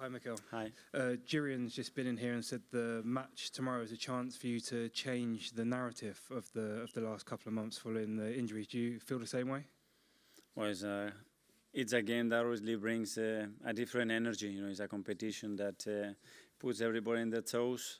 Hi, Mikel. Hi. Jirian's just been in here and said the match tomorrow is a chance for you to change the narrative of the last couple of months following the injuries. Do you feel the same way? Well, it's a game that obviously brings a different energy. You know, it's a competition that puts everybody in their toes.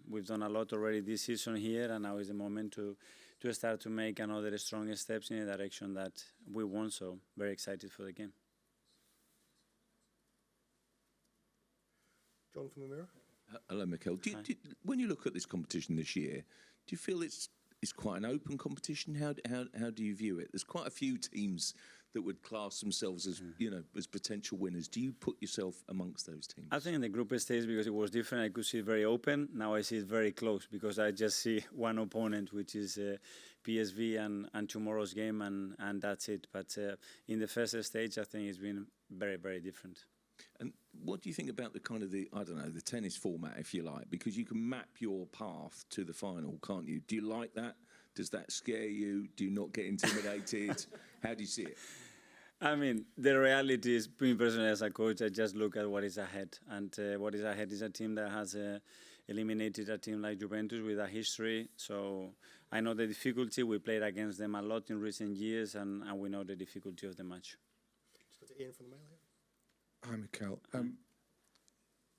We've done a lot already this season here, and now is the moment to start to make another strong steps in the direction that we want. So very excited for the game. John from the Mirror. Hello, Mikel. When you look at this competition this year, do you feel it's quite an open competition? How do you view it? There's quite a few teams that would class themselves as as potential winners. Do you put yourself amongst those teams? I think in the group stage, because it was different, I could see it very open. Now I see it very close because I just see one opponent, which is PSV and tomorrow's game, and that's it. But in the first stage, I think it's been very, very different. And what do you think about the the tennis format, if you like? Because you can map your path to the final, can't you? Do you like that? Does that scare you? Do you not get intimidated? How do you see it? I mean, the reality is, me personally as a coach, I just look at what is ahead. And what is ahead is a team that has eliminated a team like Juventus with a history. So I know the difficulty. We played against them a lot in recent years, and we know the difficulty of the match. Just go to Ian from the Mail here. Hi, Mikel.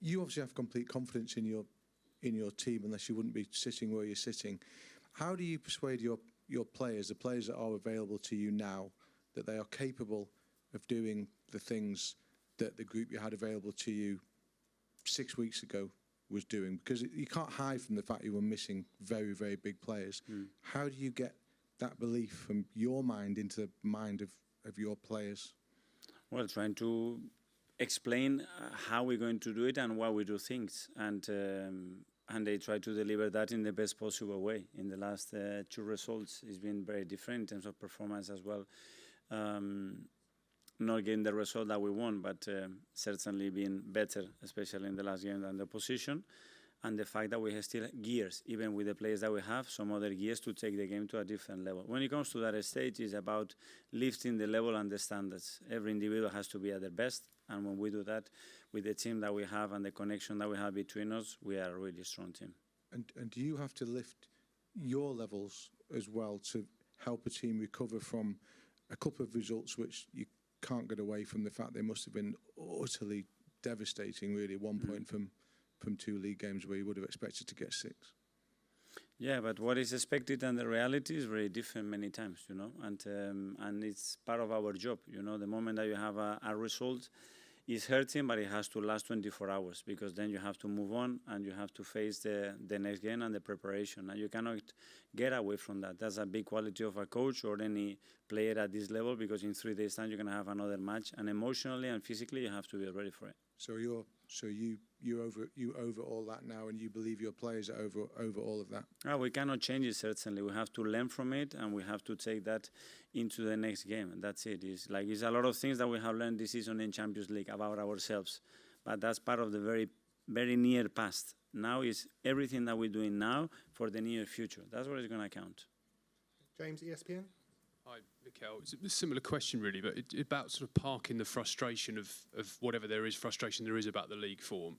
You obviously have complete confidence in your team, unless you wouldn't be sitting where you're sitting. How do you persuade your players, the players that are available to you now, that they are capable of doing the things that the group you had available to you 6 weeks ago was doing? Because you can't hide from the fact you were missing very, very big players. How do you get that belief from your mind into the mind of your players? Well, trying to explain how we're going to do it and why we do things, and they try to deliver that in the best possible way. In the last two results, it's been very different in terms of performance as well. Not getting the result that we want, but certainly being better, especially in the last game, than the opposition. And the fact that we have still gears, even with the players that we have, some other gears to take the game to a different level. When it comes to that stage, it's about lifting the level and the standards. Every individual has to be at their best, and when we do that with the team that we have and the connection that we have between us, we are a really strong team. And do you have to lift your levels as well to help a team recover from a couple of results which you can't get away from the fact they must have been utterly devastating, really, 1 point from 2 league games where you would have expected to get 6? Yeah, but what is expected and the reality is very different many times, you know, and it's part of our job, you know. The moment that you have a result is hurting, but it has to last 24 hours, because then you have to move on and you have to face the next game and the preparation, and you cannot get away from that. That's a big quality of a coach or any player at this level, because in 3 days' time you're going to have another match, and emotionally and physically you have to be ready for it. So you're over all that now, and you believe your players are over all of that? We cannot change it, certainly. We have to learn from it, and we have to take that into the next game. And that's it. It's a lot of things that we have learned this season in Champions League about ourselves, but that's part of the very, very near past. Now is everything that we're doing now for the near future. That's what is going to count. James, ESPN. Hi, Mikel. It's a similar question, really, but it's about sort of parking the frustration of whatever frustration there is about the league form,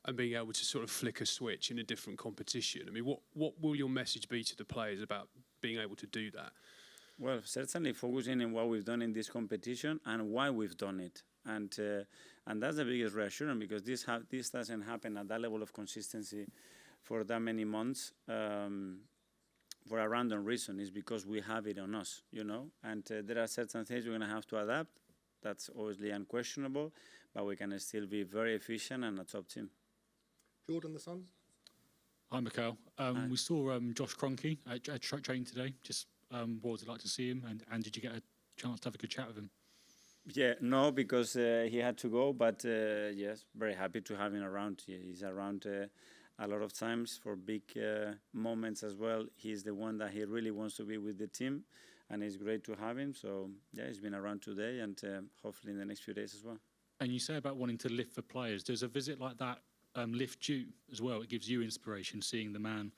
and being able to sort of flick a switch in a different competition. I mean, what will your message be to the players about being able to do that? Well, certainly focusing on what we've done in this competition and why we've done it. And that's the biggest reassurance, because this doesn't happen at that level of consistency for that many months. For a random reason. Is because we have it on us, you know, and there are certain things we're going to have to adapt. That's obviously unquestionable, but we can still be very efficient and a top team. Jordan, the Sun. Hi, Mikel. We saw Josh Kroenke at training today. Just what was it like to see him, and did you get a chance to have a good chat with him? Yeah, no, because he had to go, but yes, very happy to have him around. He's around a lot of times for big moments as well. He's the one that he really wants to be with the team, and it's great to have him. So yeah, he's been around today, and hopefully in the next few days as well. And you say about wanting to lift for players. Does a visit like that lift you as well? It gives you inspiration, seeing the man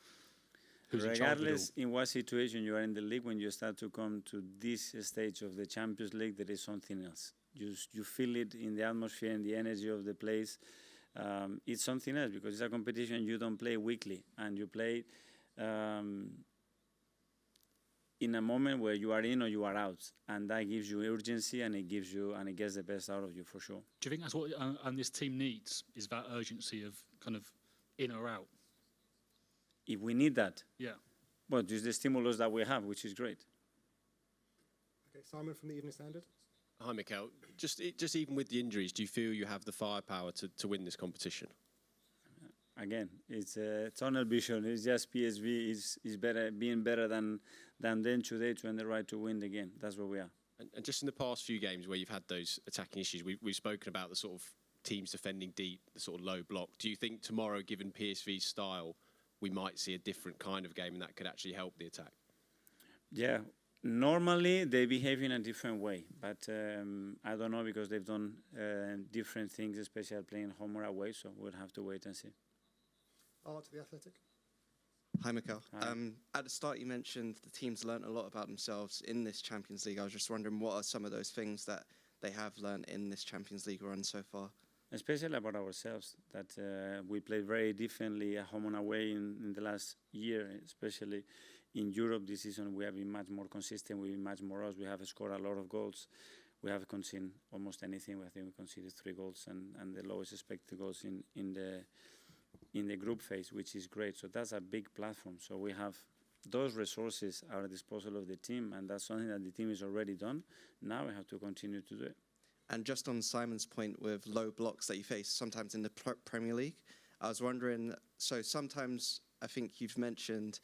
who's in charge of it all. Regardless in what situation you are in the league, when you start to come to this stage of the Champions League, there is something else. You feel it in the atmosphere and the energy of the place. It's something else because it's a competition you don't play weekly, and you play in a moment where you are in or you are out, and that gives you urgency, and it gets the best out of you for sure. Do you think that's what and this team needs, is that urgency of kind of in or out? If we need that, Yeah. well, just the stimulus that we have, which is great. Okay, Simon from the Evening Standard. Hi, Mikel. Just even with the injuries, do you feel you have the firepower to win this competition? Again, it's tunnel vision. It's just PSV is better, being better than them today to earn the right to win the game. That's where we are. And just in the past few games where you've had those attacking issues, we've spoken about the sort of teams defending deep, the sort of low block. Do you think tomorrow, given PSV's style, we might see a different kind of game and that could actually help the attack? Yeah, normally they behave in a different way, but I don't know because they've done different things, especially playing home or away, so we'll have to wait and see. Art to the Athletic. Hi, Mikel. Hi. At the start, you mentioned the team's learnt a lot about themselves in this Champions League. I was just wondering, what are some of those things that they have learnt in this Champions League run so far? Especially about ourselves, that we played very differently at home and away in the last year, especially in Europe this season. We have been much more consistent, we've been much more us. We have scored a lot of goals. We have conceded almost anything. I think we conceded 3 goals and the lowest expected goals in the group phase, which is great. So that's a big platform. So we have those resources at the disposal of the team, and that's something that the team has already done. Now we have to continue to do it. And just on Simon's point with low blocks that you face sometimes in the Premier League, I was wondering, so sometimes I think you've mentioned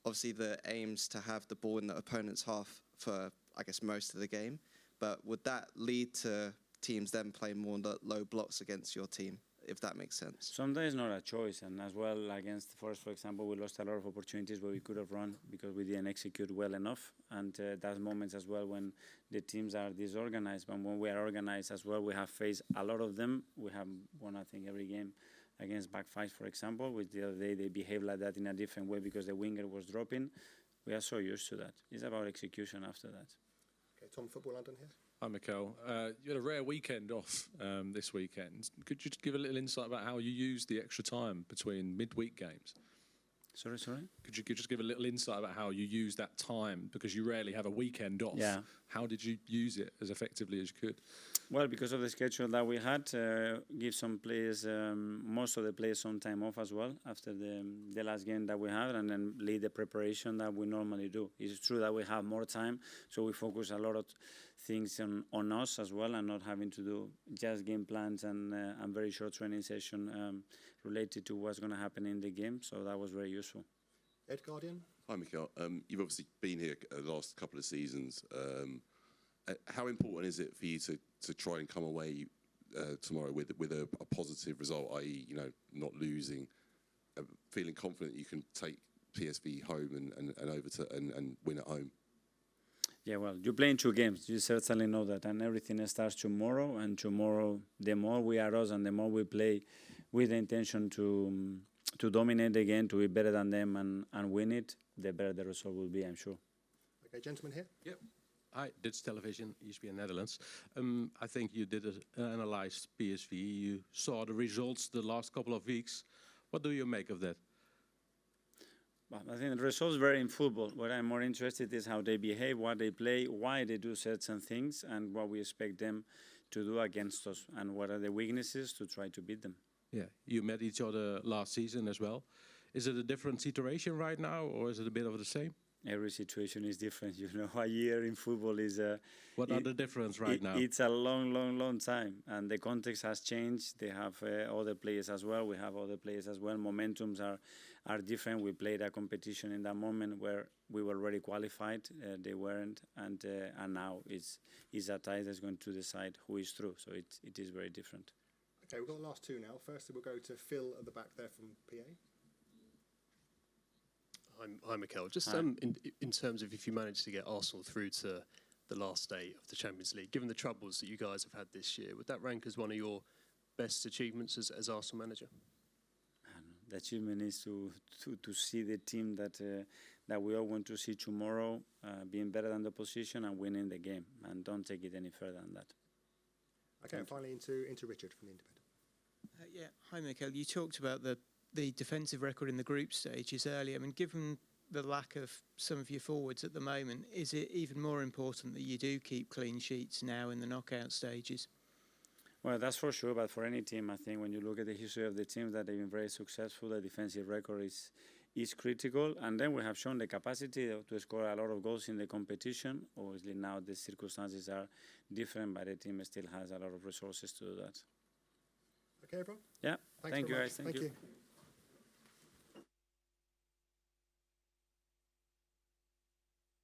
obviously the aims to have the ball in the opponent's half for, I guess, most of the game, but would that lead to teams then playing more low blocks against your team, if that makes sense? Sometimes not a choice, and as well against Forest, for example, we lost a lot of opportunities where we could have run because we didn't execute well enough, and that's moments as well when the teams are disorganized, but when we are organized as well, we have faced a lot of them. We have won, I think, every game against back five, for example, which the other day they behaved like that in a different way because the winger was dropping. We are so used to that. It's about execution after that. Okay, Tom, Football London here. Hi, Mikel. You had a rare weekend off this weekend. Could you just give a little insight about how you used the extra time between midweek games? Sorry? Could you just give a little insight about how you use that time, because you rarely have a weekend off? Yeah. How did you use it as effectively as you could? Well, because of the schedule that we had, give some players, most of the players, some time off as well after the last game that we had, and then lead the preparation that we normally do. It's true that we have more time, so we focus a lot of things on us as well, and not having to do just game plans and very short training session related to what's going to happen in the game. So that was very useful. Ed Guardian. Hi, Mikel. You've obviously been here the last couple of seasons. How important is it for you to try and come away tomorrow with a positive result, i.e., not losing, feeling confident you can take PSV home and over to and win at home? Yeah, well, you're playing 2 games. You certainly know that, and everything starts tomorrow. And tomorrow, the more we are us and the more we play with the intention to dominate the game, to be better than them and win it, the better the result will be, I'm sure. Okay, gentleman here. Yep. Hi, Dutch Television, ESPN Netherlands. I think you did analyze PSV. You saw the results the last couple of weeks. What do you make of that? Well, I think the results vary in football. What I'm more interested is how they behave, what they play, why they do certain things, and what we expect them to do against us, and what are the weaknesses to try to beat them. Yeah, you met each other last season as well. Is it a different situation right now, or is it a bit of the same? Every situation is different. A year in football is What are the difference right now? It's a long time, and the context has changed. They have other players as well. We have other players as well. Momentums are different. We played a competition in that moment where we were already qualified. They weren't, and now it's a tie that's going to decide who is through. So it is very different. Okay, we've got the last 2 now. Firstly, we'll go to Phil at the back there from PA. Hi, Mikel. Just in terms of if you manage to get Arsenal through to the last day of the Champions League, given the troubles that you guys have had this year, would that rank as one of your best achievements as Arsenal manager? The achievement is to see the team that we all want to see tomorrow being better than the opposition and winning the game, and don't take it any further than that. Okay, and finally into Richard from the Independent. Yeah, hi Mikel. You talked about the defensive record in the group stages earlier. I mean, given the lack of some of your forwards at the moment, is it even more important that you do keep clean sheets now in the knockout stages? Well, that's for sure, but for any team, I think when you look at the history of the teams that they've been very successful, the defensive record is critical. And then we have shown the capacity to score a lot of goals in the competition. Obviously, now the circumstances are different, but the team still has a lot of resources to do that. Okay, everyone? Yeah, Thanks thank you, very guys. much. Thank you. you.